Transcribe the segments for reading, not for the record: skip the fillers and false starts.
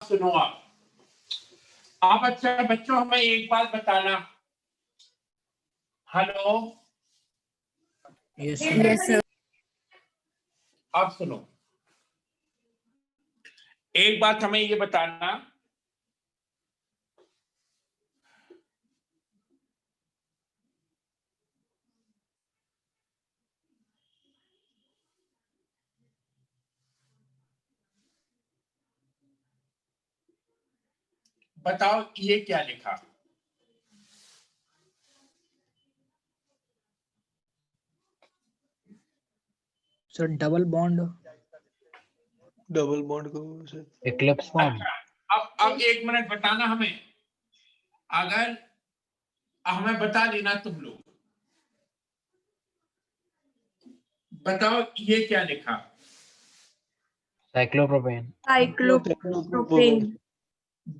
सुनो आप अच्छा बच्चों हमें एक बात बताना। Hello yes sir. आप सुनो, एक बात हमें ये बताना, बताओ ये क्या लिखा? सर डबल बॉन्ड को इक्लिप्स फॉर्म। अच्छा, अब एक मिनट बताना हमें, अगर हमें बता देना तुम लोग, बताओ ये क्या लिखा? साइक्लोप्रोपेन। साइक्लोप्रोपेन।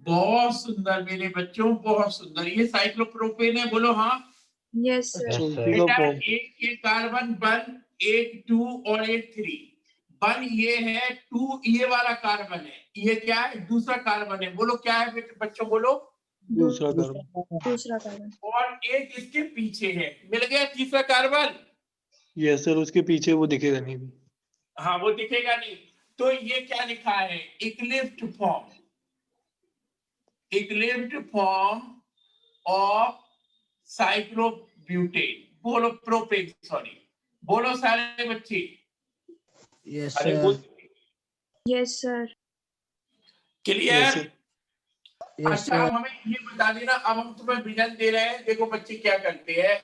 बहुत सुंदर मेरे बच्चों, बहुत सुंदर। ये साइक्लोप्रोपेन है, बोलो हाँ। Yes sir. बेटा एक कार्बन 1, एक 2 और एक 3। 1 ये है, 2 ये वाला कार्बन है, ये क्या है? दूसरा कार्बन है। बोलो क्या है बच्चों, बोलो। दूसरा कार्बन। दूसरा कार्बन। और एक इसके पीछे है, मिल गया तीसरा कार्बन। यस सर, उसके पीछे वो दिखेगा नहीं। हाँ वो दिखेगा नहीं। तो ये क्या लिखा है? Eclipsed form, eclipsed form of cyclobutane. बोलो प्रोपेन, सॉरी बोलो सारे बच्चे। यस अरे सर। बोल, यस सर। क्लियर? यस अच्छा अब हमें ये बता देना, अब हम तुम्हें विजन दे रहे हैं, देखो बच्चे क्या करते हैं।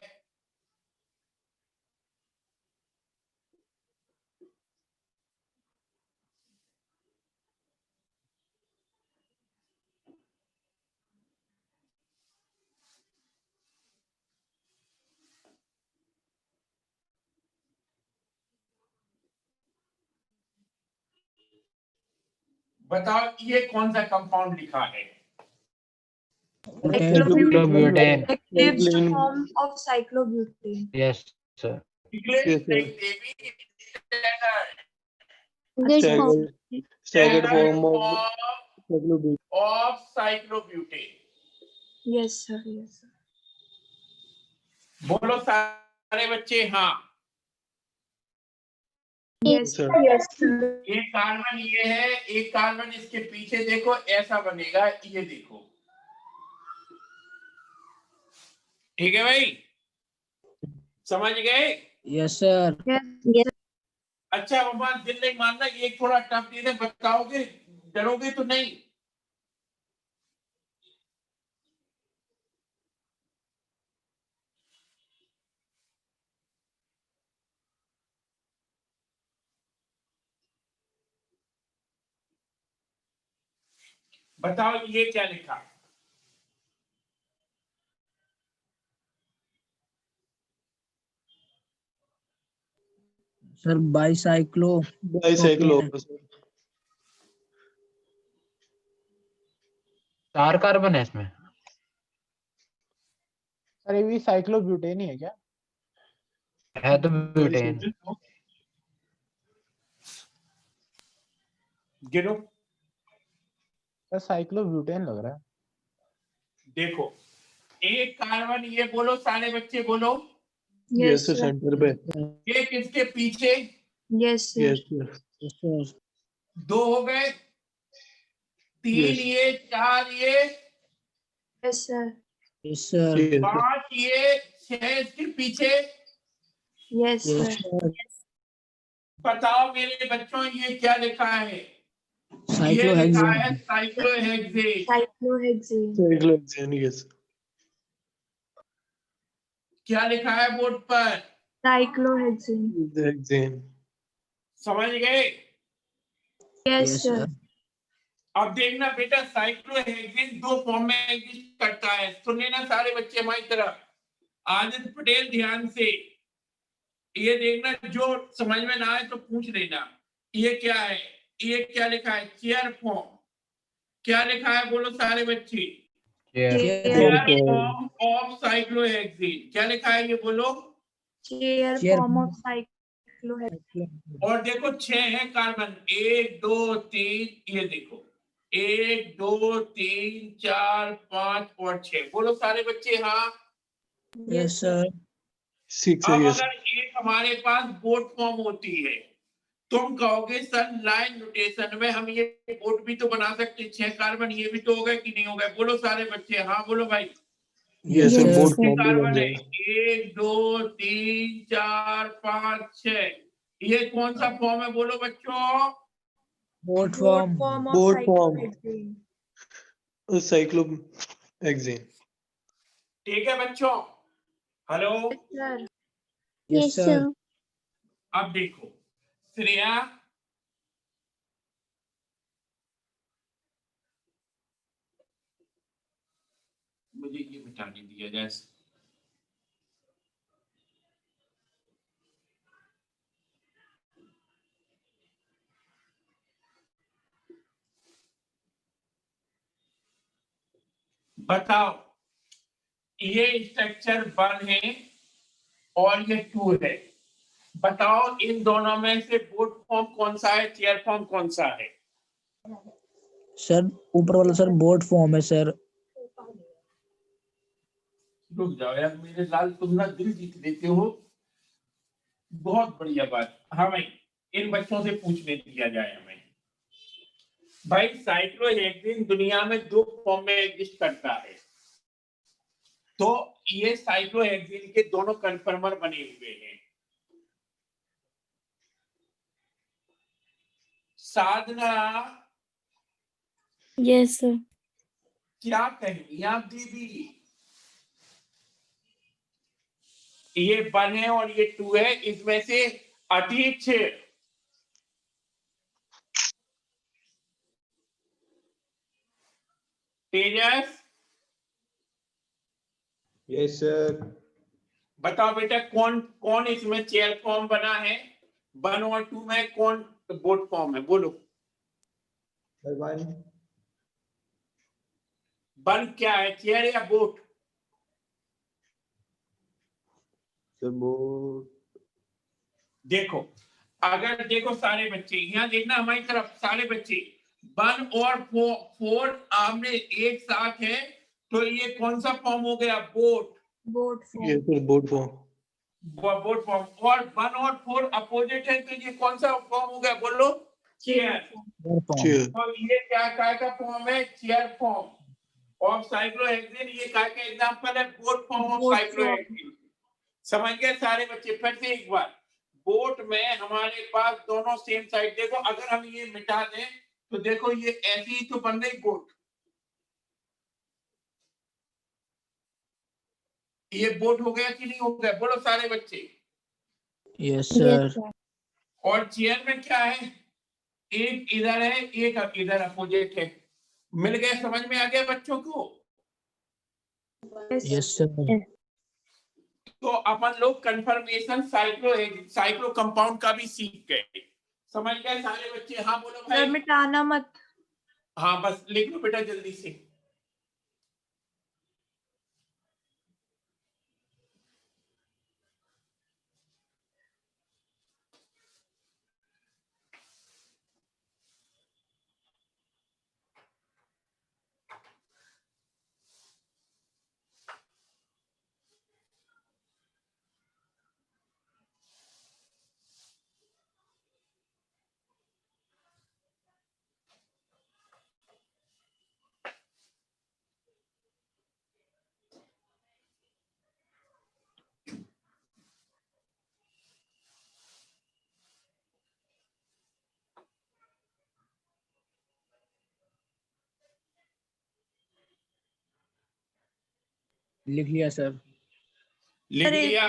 बताओ ये कौन सा कंपाउंड लिखा है? Cyclobutane. Active form of cyclobutane. Yes sir. Staggered form of cyclobutane. Yes sir. Yes sir. बोलो सारे बच्चे हाँ। Yes sir. Yes sir. एक कार्बन ये है, एक कार्बन इसके पीछे, देखो ऐसा बनेगा, ये देखो। ठीक है भाई, समझ गए? Yes sir. Yes. अच्छा भगवान दिल नहीं मानना, ये थोड़ा टफ दे दे, बताओगे? डरोगे तो नहीं? बताओ ये क्या लिखा? Sir bicyclo. बाईसाइक्लो। 4 कार्बन है इसमें। सर ये भी साइक्लोब्यूटेन ही है क्या? है तो ब्यूटेन। गिनो, सर साइक्लोब्यूटेन लग रहा है। देखो एक कार्बन, ये बोलो सारे बच्चे बोलो। यस सर, सेंटर पे। एक इसके पीछे, Yes sir. Yes sir. 2 हो गए, 3 Yes. ये, 4 ये, Yes sir. Yes sir. 5 ये, 6 इसके पीछे। Yes sir. बताओ मेरे बच्चों ये क्या लिखा है? ये साइक्लोहेक्सेन। लिखा है साइक्लोहेक्सेन। Cyclohexane. साइक्लोहेक्सेन। यस। क्या लिखा है बोर्ड पर? Cyclohexane. हेक्सेन। समझ गए? Yes yes sir. सर। अब देखना बेटा, साइक्लोहेक्सेन 2 फॉर्म में एग्जिस्ट करता है। सुन लेना सारे बच्चे हमारी तरह, आदित्य पटेल ध्यान से ये देखना, जो समझ में ना आए तो पूछ लेना। ये क्या है? ये क्या लिखा है? Chair form. क्या लिखा है बोलो सारे बच्चे? Chair form of cyclohexane. क्या लिखा है ये बोलो? Chair Chair form form. of cyclohexane. और देखो 6 है कार्बन, 1 2 3, ये देखो 1 2 3 4 5 और 6। बोलो सारे बच्चे हाँ। Yes, sir. 6 है अब yes अगर एक हमारे पास बोर्ड फॉर्म होती है, तुम कहोगे सर लाइन नोटेशन में हम ये बोर्ड भी तो बना सकते, 6 कार्बन ये भी तो होगा कि नहीं होगा। बोलो सारे बच्चे हाँ बोलो भाई। yes sir Yes, board sir. Form में बन कार्बन है जाएगा 1 2 3 4 5 6। ये कौन सा फॉर्म है बोलो बच्चों। Board Board form. form of Board form. cyclohexane. Cyclohexane ठीक है बच्चों। हेलो। Sir. Yes, sir. अब देखो श्रेया, मुझे ये मिटाने दिया जाए। बताओ ये स्ट्रक्चर 1 है और ये 2 है। बताओ इन दोनों में से बोर्ड फॉर्म कौन सा है, चेयर फॉर्म कौन सा है। सर ऊपर वाला सर बोर्ड फॉर्म है सर। रुक जाओ यार मेरे लाल, तुम ना दिल जीत लेते हो। बहुत बढ़िया बात। हाँ भाई इन बच्चों से पूछने दिया जाए हमें। भाई साइक्लोहेक्सेन दुनिया में 2 फॉर्म में एग्जिस्ट करता है। तो ये साइक्लोहेक्सेन के दोनों कन्फर्मर बने हुए हैं। साधना Yes, sir. क्या कहेंगी आप दीदी। ये 1 है और ये 2 है, इसमें से अतीत तेजस यस सर। बताओ बेटा कौन कौन इसमें चेयर फॉर्म बना है। 1 और 2 में कौन बोर्ड फॉर्म है बोलो। सर 1 1 क्या है, चेयर या बोट। सर वो देखो अगर देखो सारे बच्चे यहाँ देखना हमारी तरफ, सारे बच्चे 1 और 4 आमने एक साथ है, तो ये कौन सा फॉर्म हो गया, boat. Board form. yes sir board form boat form. और 1 और 4 अपोजिट है, तो ये कौन सा फॉर्म हो गया बोलो, चेयर। Board form. चेयर तो ये क्या काय का फॉर्म है, चेयर फॉर्म। और साइक्लोहेक्सेन ये काय का एग्जांपल है, boat form of Board cyclohexane. समझ गए सारे बच्चे। फिर से एक बार, बोट में हमारे पास दोनों सेम साइड। देखो अगर हम ये मिटा दें तो देखो ये ऐसी ही तो बन गई बोट। ये बोट हो गया कि नहीं हो गया बोलो सारे बच्चे। Yes, sir. और चेयर में क्या है, एक इधर है एक इधर अपोजिट है। मिल गए, समझ में आ गया बच्चों को। Yes, sir. तो अपन लोग कंफर्मेशन साइक्लो कंपाउंड का भी सीख गए। समझ गए सारे बच्चे हाँ बोलो Sir, भाई। मिटाना मत. हाँ बस लिख लो बेटा जल्दी से। लिख लिया सर। लिख Sir, लिया।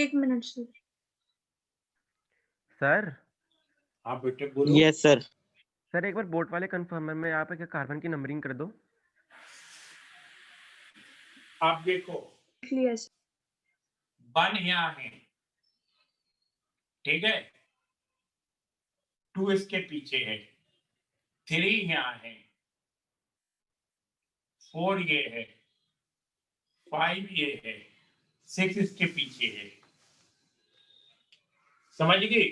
एक मिनट sir. सर हाँ बेटे बोलो। यस सर सर एक बार बोट वाले कंफर्मर में आप एक कार्बन की नंबरिंग कर दो। आप देखो लिख लिया sir. 1 यहाँ है, ठीक है, 2 इसके पीछे है, 3 यहाँ है, 4 ये है, 5 ये है, 6 इसके पीछे है। समझ गई।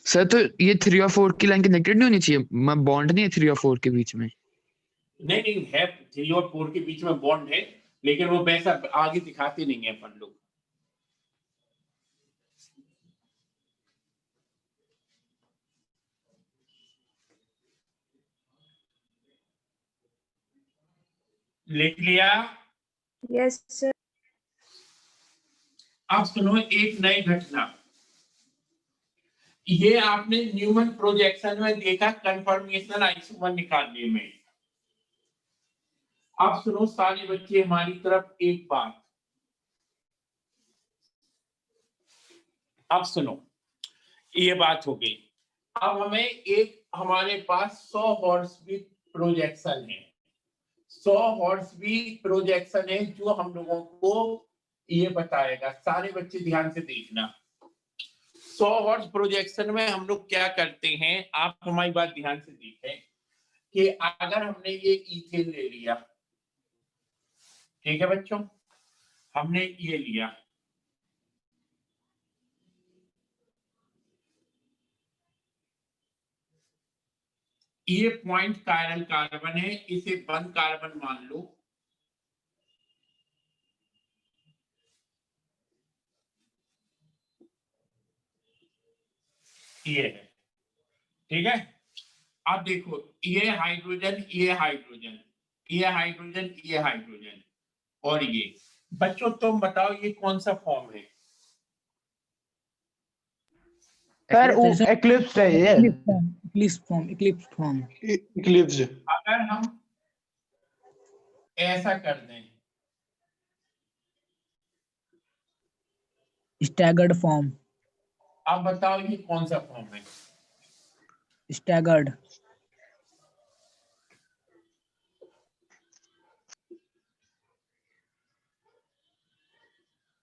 सर तो ये 3 और 4 की लाइन कनेक्टेड नहीं होनी चाहिए, बॉन्ड नहीं है 3 और 4 के बीच में। नहीं नहीं है, 3 और 4 के बीच में बॉन्ड है, लेकिन वो वैसा आगे दिखाते नहीं है अपन लोग। लिख लिया? Yes, sir. अब सुनो एक नई घटना। ये आपने न्यूमन प्रोजेक्शन में देखा, कंफर्मेशन आइसोमर निकालने में। अब सुनो सारे बच्चे हमारी तरफ एक बात। अब सुनो, ये बात हो गई। अब हमें एक हमारे पास 100 हॉर्स बीट प्रोजेक्शन है। 100 हॉर्स बीट प्रोजेक्शन है जो हम लोगों को ये बताएगा। सारे बच्चे ध्यान से देखना। 100 हॉर्स प्रोजेक्शन में हम लोग क्या करते हैं, आप हमारी बात ध्यान से देखें कि अगर हमने ये इथेन ले लिया, ठीक है बच्चों, हमने ये लिया, ये पॉइंट कायरल कार्बन है, इसे बंद कार्बन मान लो। ये है, ठीक है। अब देखो ये हाइड्रोजन, ये हाइड्रोजन, ये हाइड्रोजन, ये हाइड्रोजन, और ये बच्चों तुम बताओ ये कौन सा फॉर्म है? सर Sir, एक्लिप्स है ये। eclipse form. Eclipse. अगर हम ऐसा कर दें, Staggered form. अब बताओ ये कौन सा फॉर्म है? Staggered.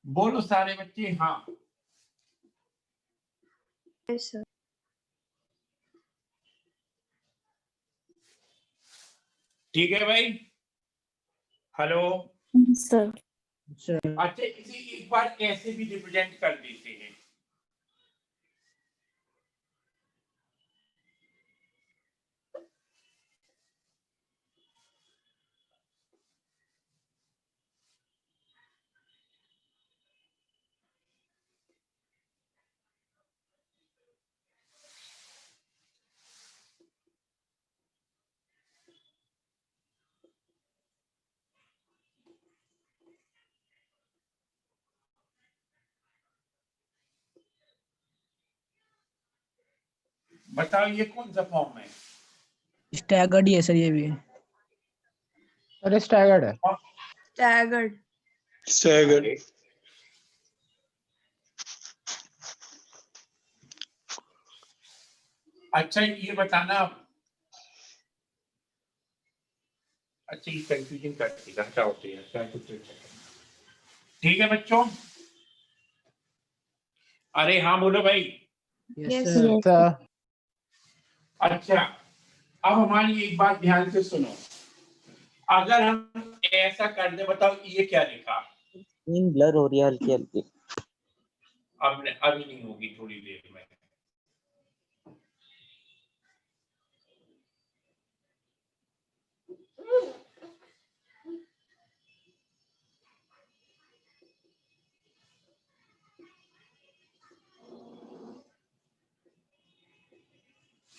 बोलो सारे बच्चे हाँ। Yes, sir. ठीक है भाई, हेलो। sir, Sir, अच्छा इसे एक बार ऐसे भी रिप्रेजेंट कर देते हैं। बताओ ये कौन सा फॉर्म है? staggered ही है सर ये भी। सर स्टैगर्ड है। Staggered. Staggered. अच्छा ये बताना। अच्छा ये कंफ्यूजन कर देगा, क्या होती है क्या कुछ। ठीक है बच्चों, अरे हाँ बोलो भाई। Yes Yes, sir. yes, sir अच्छा अब हमारी एक बात ध्यान से सुनो। अगर हम ऐसा कर दे, बताओ ये क्या लिखा? ब्लर हो रही है हल्की हल्की। अब अभी नहीं होगी, थोड़ी देर में।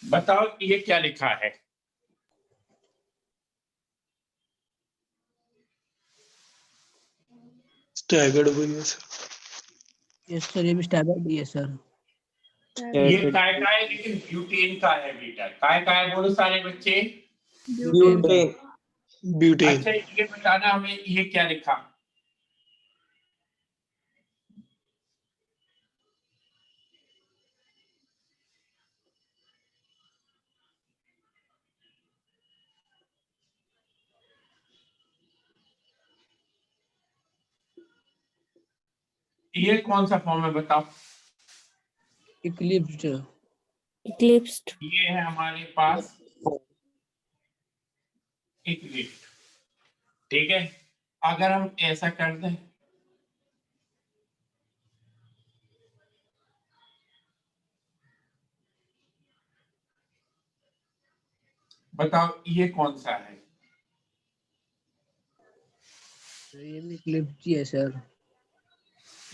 बताओ ये क्या लिखा है? Staggered वही है सर। Yes sir, ये भी staggered ही है सर। ये काय का है, लेकिन ब्यूटेन का है बेटा। काय का है बोलो सारे बच्चे? ब्यूटेन। Butane. अच्छा ये बताना हमें ये क्या लिखा? ये कौन सा फॉर्म है बताओ? Eclipsed. eclipsed, ये है हमारे पास एक लिस्ट, ठीक है। अगर हम ऐसा कर दें, बताओ ये कौन सा है? ये भी इक्लिप्स ही है सर।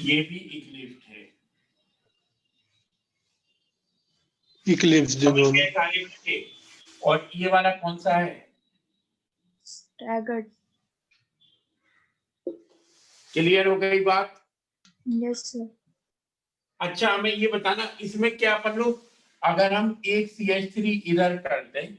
ये भी इक्लिप्स है। इक्लिप्स समझ दोनों। गए सारे बच्चे? और ये वाला कौन सा है? staggered. क्लियर हो गई बात? Yes, sir. अच्छा हमें ये बताना इसमें क्या अपन लोग अगर हम एक CH3 इधर कर दें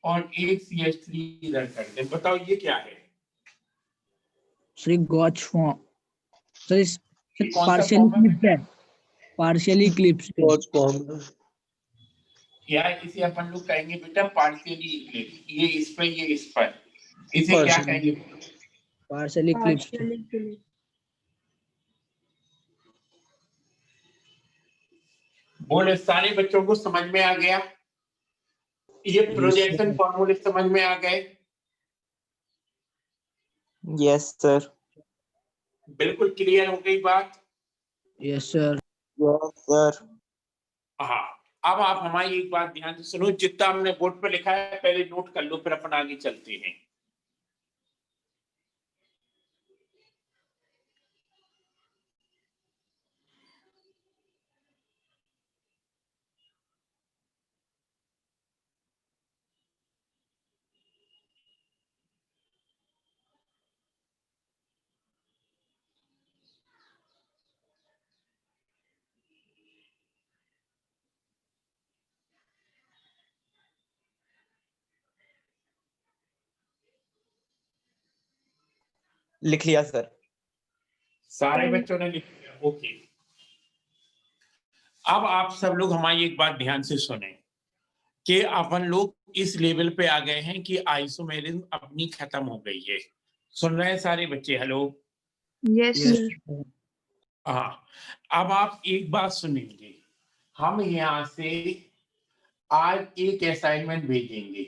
और एक CH3 इधर कर दें, बताओ ये क्या है? सर गॉच फॉर्म सर इस ये कौन सा पार्शियली फॉर्म है क्लिप्स है, बेटा? पार्शियली क्लिप्स है। कॉच फॉर्म। या इसे अपन लोग कहेंगे बेटा पार्शियली इक्लिप्स। ये इस पर ये इस पर, इसे क्या Partially. कहेंगे? Partially clips. Partially clear. बोले सारे बच्चों को समझ में आ गया? ये प्रोजेक्शन फॉर्मूले समझ में आ गए? Yes, sir. बिल्कुल क्लियर हो गई बात? Yes sir. Yes, sir. हाँ, अब आप हमारी एक बात ध्यान से सुनो, जितना हमने बोर्ड पर लिखा है पहले नोट कर लो, फिर अपन आगे चलते हैं। लिख लिया सर। सारे बच्चों ने लिख लिया? ओके। अब आप सब लोग हमारी एक बात ध्यान से सुने कि अपन लोग इस लेवल पे आ गए हैं कि आइसोमेरिज्म अपनी खत्म हो गई है। सुन रहे हैं सारे बच्चे? हेलो। Yes, yes sir. हाँ, अब आप एक बात सुनेंगे, हम यहाँ से आज एक असाइनमेंट भेजेंगे,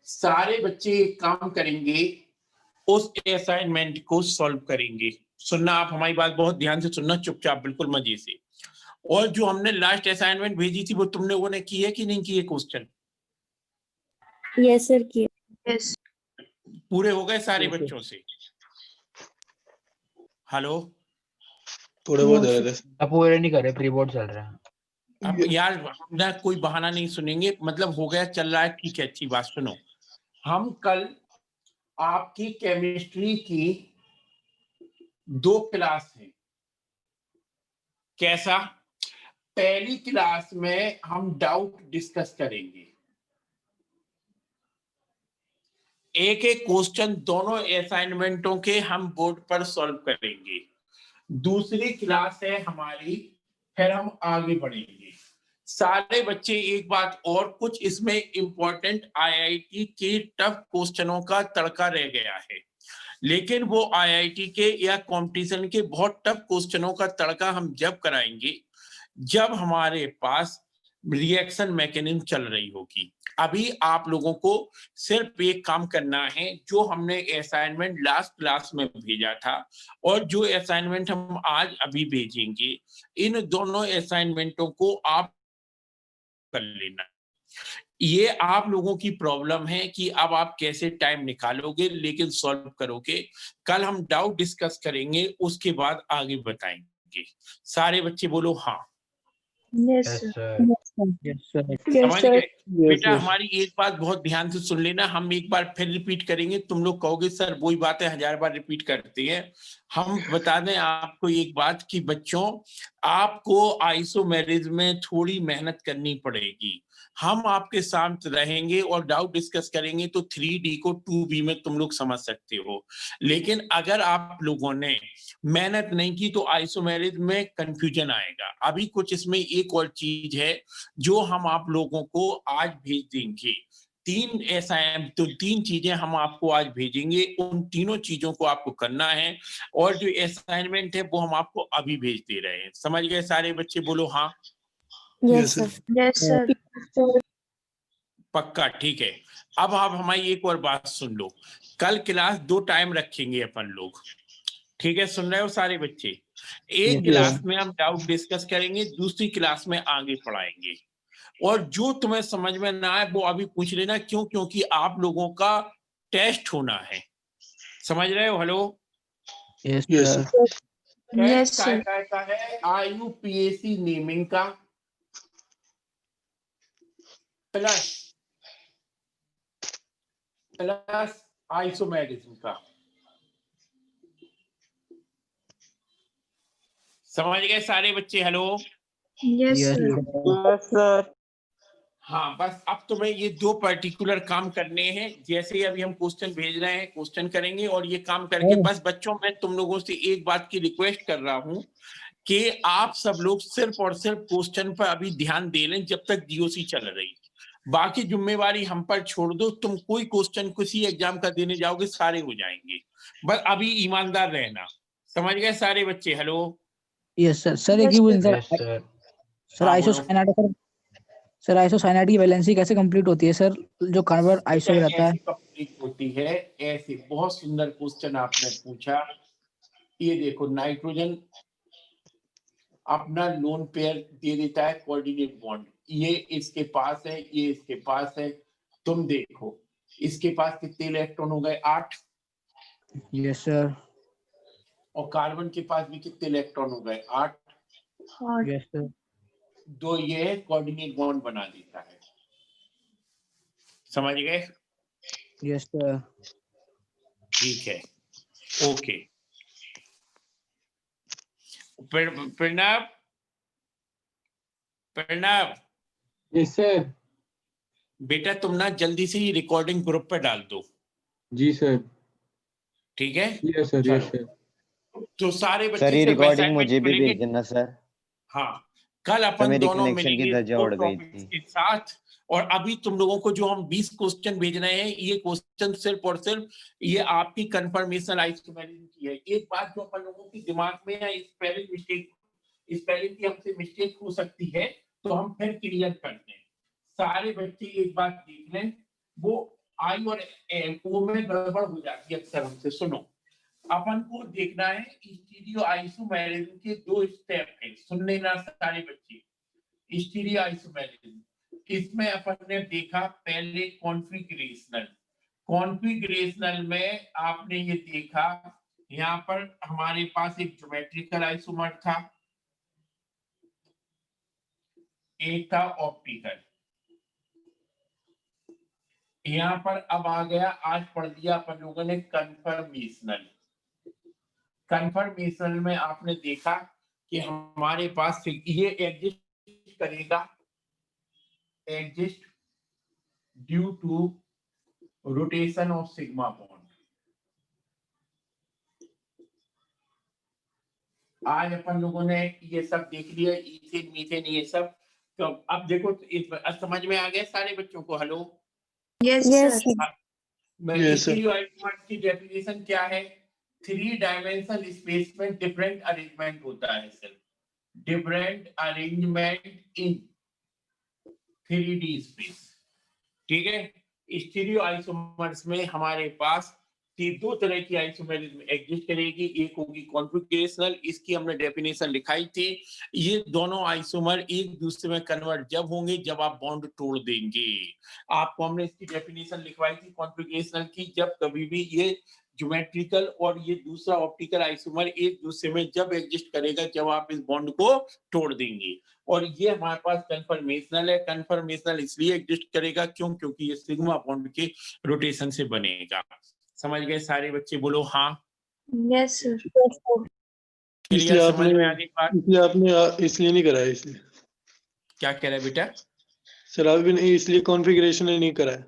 सारे बच्चे एक काम करेंगे, उस असाइनमेंट को सॉल्व करेंगे। सुनना, आप हमारी बात बहुत ध्यान से सुनना, चुपचाप बिल्कुल मजे से। और जो हमने लास्ट असाइनमेंट भेजी थी वो तुम लोगों ने की है कि नहीं की है? क्वेश्चन यस सर किया। Yes. पूरे हो गए सारे बच्चों से? हेलो। थोड़े बहुत No, है sir. रहे। अब पूरे नहीं करे, प्री बोर्ड चल रहा है। अब यार ना कोई बहाना नहीं सुनेंगे, मतलब हो गया चल रहा है, ठीक है, अच्छी बात। सुनो, हम कल आपकी केमिस्ट्री की 2 क्लास है। कैसा? पहली क्लास में हम डाउट डिस्कस करेंगे, एक एक क्वेश्चन दोनों असाइनमेंटों के हम बोर्ड पर सॉल्व करेंगे। दूसरी क्लास है हमारी, फिर हम आगे बढ़ेंगे। सारे बच्चे एक बात और, कुछ इसमें इंपॉर्टेंट IIT के टफ क्वेश्चनों का तड़का रह गया है, लेकिन वो IIT के या कंपटीशन के बहुत टफ क्वेश्चनों का तड़का हम जब कराएंगे जब हमारे पास रिएक्शन मैकेनिज्म चल रही होगी। अभी आप लोगों को सिर्फ एक काम करना है, जो हमने असाइनमेंट लास्ट क्लास में भेजा था और जो असाइनमेंट हम आज अभी भेजेंगे, इन दोनों असाइनमेंटों को आप कर लेना। ये आप लोगों की प्रॉब्लम है कि अब आप कैसे टाइम निकालोगे, लेकिन सॉल्व करोगे। कल हम डाउट डिस्कस करेंगे, उसके बाद आगे बताएंगे। सारे बच्चे बोलो हाँ। Yes, yes sir. Sir. Yes sir. Yes, समझ sir. गए? बेटा हमारी एक बात बहुत ध्यान से सुन लेना, हम एक बार फिर रिपीट करेंगे, तुम लोग कहोगे सर वही बातें 1000 बार रिपीट करते हैं। हम बता दें आपको एक बात कि बच्चों, आपको आइसोमेरिज्म में थोड़ी मेहनत करनी पड़ेगी। हम आपके साथ रहेंगे और डाउट डिस्कस करेंगे, तो 3D को 2B में तुम लोग समझ सकते हो। लेकिन अगर आप लोगों ने मेहनत नहीं की तो आइसोमेरिज्म में कंफ्यूजन आएगा। अभी कुछ इसमें एक और चीज है जो हम आप लोगों को आज भेज देंगे। 3 चीजें हम आपको आज भेजेंगे, उन तीनों चीजों को आपको करना है, और जो असाइनमेंट है वो हम आपको अभी भेज दे रहे हैं। समझ गए सारे बच्चे? बोलो हाँ। Yes, sir. Yes, sir. पक्का? ठीक है। अब आप हमारी एक और बात सुन लो, कल क्लास 2 टाइम रखेंगे अपन लोग, ठीक है, सुन रहे हो सारे बच्चे? एक Yes, क्लास sir. में हम डाउट डिस्कस करेंगे, दूसरी क्लास में आगे पढ़ाएंगे, और जो तुम्हें समझ में ना आए वो अभी पूछ लेना। क्यों? क्योंकि आप लोगों का टेस्ट होना है, समझ रहे हो? Hello, Yes, Yes, sir. sir. Yes, test sir. काय का है? IUPAC नेमिंग का प्लस आइसोमेरिज्म का। समझ गए सारे बच्चे? Hello, Yes, Yes, sir. sir. Yes, sir. हाँ, बस अब तुम्हें ये दो पर्टिकुलर काम करने हैं। जैसे ही अभी हम क्वेश्चन भेज रहे हैं, क्वेश्चन करेंगे, और ये काम करके बस बच्चों, मैं तुम लोगों से एक बात की रिक्वेस्ट कर रहा हूँ कि आप सब लोग सिर्फ और सिर्फ क्वेश्चन पर अभी ध्यान दे लें जब तक DOC चल रही। बाकी जिम्मेवारी हम पर छोड़ दो। तुम कोई क्वेश्चन किसी एग्जाम का देने जाओगे, सारे हो जाएंगे। बस अभी ईमानदार रहना। समझ गए सारे बच्चे? Hello, Yes, sir. Sir, एक ही Yes, पूछना sir. Yes, sir. सर, हाँ, बोलो। आइसोसाइनाइड सर आइसोसाइनाइड की वैलेंसी कैसे कंप्लीट होती है सर, जो कार्बन आइसो में रहता है? ऐसे कंप्लीट होती है, ऐसे। बहुत सुंदर क्वेश्चन आपने पूछा। ये देखो, नाइट्रोजन अपना लोन पेयर दे देता है कोऑर्डिनेट बॉन्ड। ये इसके पास है, ये इसके पास है। तुम देखो, इसके पास कितने इलेक्ट्रॉन हो गए? 8। Yes sir. और कार्बन के पास भी कितने इलेक्ट्रॉन हो गए? 8। Hot. Yes sir. दो ये कोऑर्डिनेट बॉन्ड बना देता है। समझ गए? Yes sir. ठीक है, okay. Pranav, Pranav, Yes, sir. बेटा तुम ना जल्दी से ही रिकॉर्डिंग ग्रुप पे डाल दो, जी सर। ठीक है? Yes, sir. Yes, चलो, sir. तो सारे सर बच्चे ये सिर्फ रिकॉर्डिंग असाइनमेंट मुझे भी मिलेंगे। भेज देना सर। हाँ, कल सर अपन मेरी दोनों कनेक्शन की मिलेंगे धज्जियां दो उड़ गई टॉपिक्स थी। के साथ। और अभी तुम लोगों को जो हम 20 क्वेश्चन भेज रहे हैं, ये क्वेश्चन सिर्फ और सिर्फ ये आपकी कंफर्मेशन आइसोमेरिज्म की है। एक बात जो अपन लोगों के दिमाग में है, स्पेलिंग की हमसे मिस्टेक हो सकती है, तो हम फिर क्लियर करते हैं। सारे बच्चे एक बात देख लें, वो आई और ओ में गड़बड़ हो जाती है अक्सर हमसे। सुनो, अपन को देखना है स्टीरियो आइसोमेरिज्म के 2 स्टेप है। सुन लेना सारे बच्चे, स्टीरियो आइसोमेरिज्म। इसमें अपन ने देखा पहले कॉन्फ़िगरेशनल में आपने ये देखा, यहाँ पर हमारे पास एक ज्योमेट्रिकल आइसोमर था, एक था ऑप्टिकल। यहाँ पर अब आ गया, आज पढ़ दिया अपन लोगों ने कन्फर्मेशनल। कन्फर्मेशनल में आपने देखा कि हमारे पास ये एग्जिस्ट करेगा, exist due to rotation of sigma bond. आज अपन लोगों ने ये सब देख लिया, इथेन मीथेन ये सब। तो अब देखो, समझ में आ गया सारे बच्चों को? Hello, Yes, Yes, sir. sir. Yes, sir. स्टीरियोआइसोमर की डेफिनेशन क्या है? 3 डायमेंशनल स्पेस में डिफरेंट अरेंजमेंट होता है। सिर्फ डिफरेंट अरेंजमेंट इन 3D स्पेस, ठीक है? स्टीरियो आइसोमर्स में हमारे पास 2 तरह की आइसोमेरिज्म एग्जिस्ट करेगी। एक होगी कॉन्फ़िगरेशनल, इसकी हमने डेफिनेशन लिखाई थी। ये दोनों आइसोमर एक दूसरे में कन्वर्ट जब होंगे जब आप बॉन्ड तोड़ देंगे। आपको हमने इसकी डेफिनेशन लिखवाई थी कॉन्फ़िगरेशनल की, जब कभी भी ये ज्योमेट्रिकल और ये दूसरा ऑप्टिकल आइसोमर एक दूसरे में जब एग्जिस्ट करेगा जब आप इस बॉन्ड को तोड़ देंगे। और ये हमारे पास कन्फर्मेशनल है। कन्फर्मेशनल इसलिए एग्जिस्ट करेगा क्योंकि ये सिग्मा बॉन्ड के रोटेशन से बनेगा। समझ गए सारे बच्चे? बोलो हाँ। Yes, sir. क्लियर? समझ में आ गई बात? इसलिए आपने इसलिए नहीं कराया इसलिए। क्या कह रहा है बेटा? सर आप भी नहीं, इसलिए कॉन्फ़िगरेशन नहीं कराया।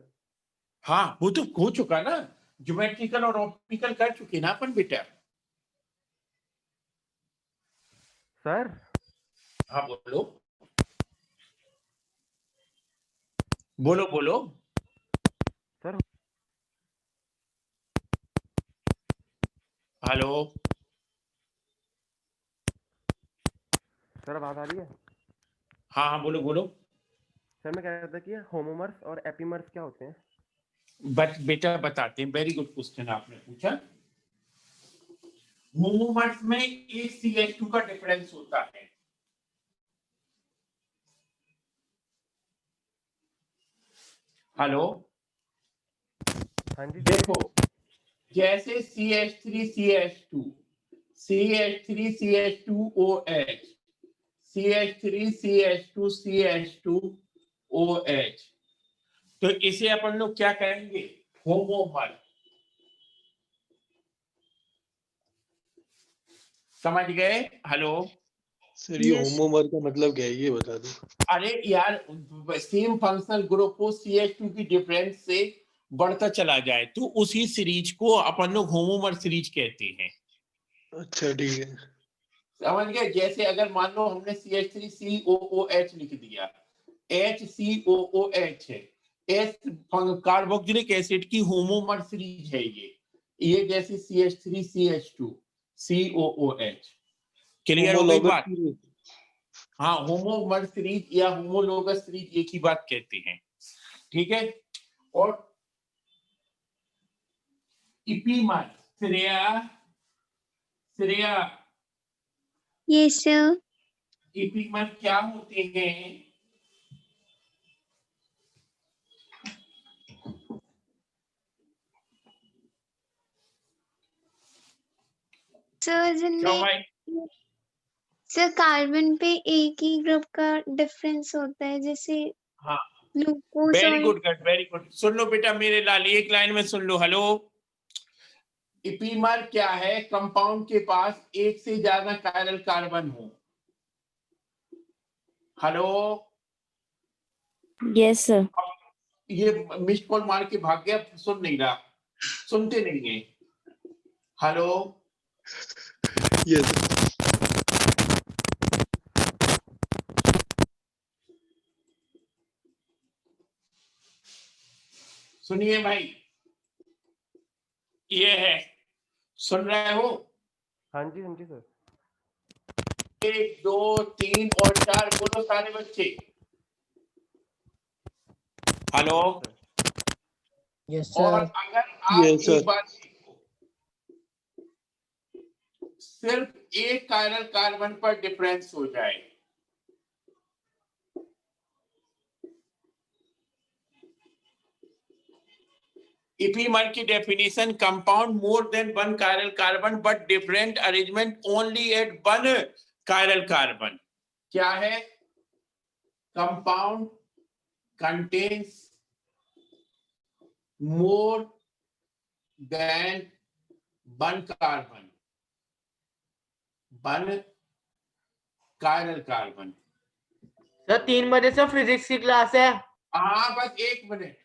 हाँ, वो तो हो चुका ना, ज्योमेट्रिकल और ऑप्टिकल कर चुके ना अपन बेटा। सर हाँ बोलो बोलो बोलो। सर हेलो, सर आवाज आ रही है? हाँ हाँ बोलो बोलो। सर मैं कह रहा था कि होमोमर्स और एपीमर्स क्या होते हैं? बट बेटा बताते हैं, वेरी गुड क्वेश्चन आपने पूछा। होमोमर्स में एक CH2 का डिफरेंस होता है। हेलो, हाँ जी देखो जैसे CH3 CH2 CH3 CH2OH CH3 CH2 CH2OH, तो इसे अपन लोग क्या कहेंगे? होमोमर। समझ गए? हेलो, सर ये Yes. होमोमर का मतलब क्या है ये बता दो। अरे यार सेम फंक्शनल ग्रुप को CH2 की डिफरेंस से बढ़ता चला जाए तो उसी सीरीज को अपन लोग होमोमर सीरीज कहते हैं। अच्छा ठीक है। समझ गए? जैसे अगर मान लो हमने CH3COOH लिख दिया, HCOOH है, S कार्बोक्सिलिक एसिड की होमोमर सीरीज है ये जैसे CH3CH2 COOH। क्लियर हो गई होमोलॉगस बात? हाँ, होमोमर सीरीज या होमोलोगस सीरीज एक ही बात कहते हैं। ठीक है। और इपीमर, श्रेया Yes, sir. इपीमर क्या होते हैं? Sir, क्यों जिनमें भाई? सर कार्बन पे एक ही ग्रुप का डिफरेंस होता है, जैसे हाँ, ग्लूकोज वेरी और गुड वेरी गुड। सुन लो बेटा मेरे लाल, एक लाइन में सुन लो। हेलो, इपीमर क्या है? कंपाउंड के पास एक से ज्यादा कायरल कार्बन हो। Hello, Yes, sir. ये मिस्ड कॉल मार के भाग गया, सुन नहीं रहा, सुनते नहीं है। हेलो, यस सुनिए भाई, ये है, सुन रहे हो? हाँ जी सर। 1 2 3 और 4 बोलो सारे बच्चे। हेलो, यस और सर। अगर आप Yes, sir. एक बात, सिर्फ एक कायरल कार्बन पर डिफरेंस हो जाए, इपीमर की definition, compound more than one chiral carbon but different arrangement only at one chiral carbon. क्या है? Compound contains more than one carbon, one chiral carbon. Sir 3 बजे से फिजिक्स की क्लास है। हाँ बस 1 मिनट।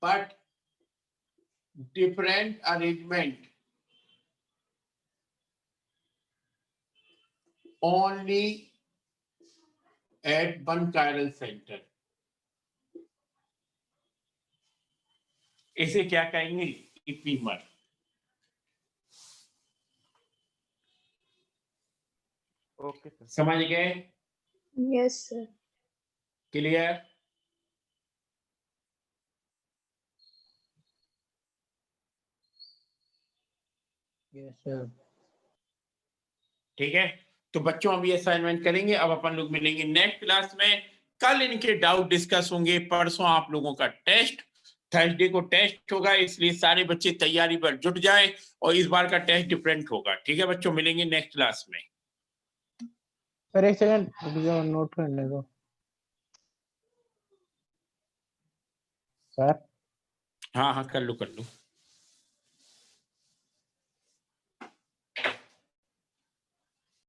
But different arrangement only at one chiral centre. इसे क्या कहेंगे? इपीमर। Okay sir. समझ गए? Yes sir. Clear? Yes sir. ठीक है, तो बच्चों अभी असाइनमेंट करेंगे। अब अपन लोग मिलेंगे नेक्स्ट क्लास में। कल इनके डाउट डिस्कस होंगे, परसों आप लोगों का टेस्ट, थर्सडे को टेस्ट होगा, इसलिए सारे बच्चे तैयारी पर जुट जाएं। और इस बार का टेस्ट डिफरेंट होगा। ठीक है बच्चों, मिलेंगे नेक्स्ट क्लास में। सर एक सेकंड नोट करने दो सर। हाँ हाँ, कर लो कर लो।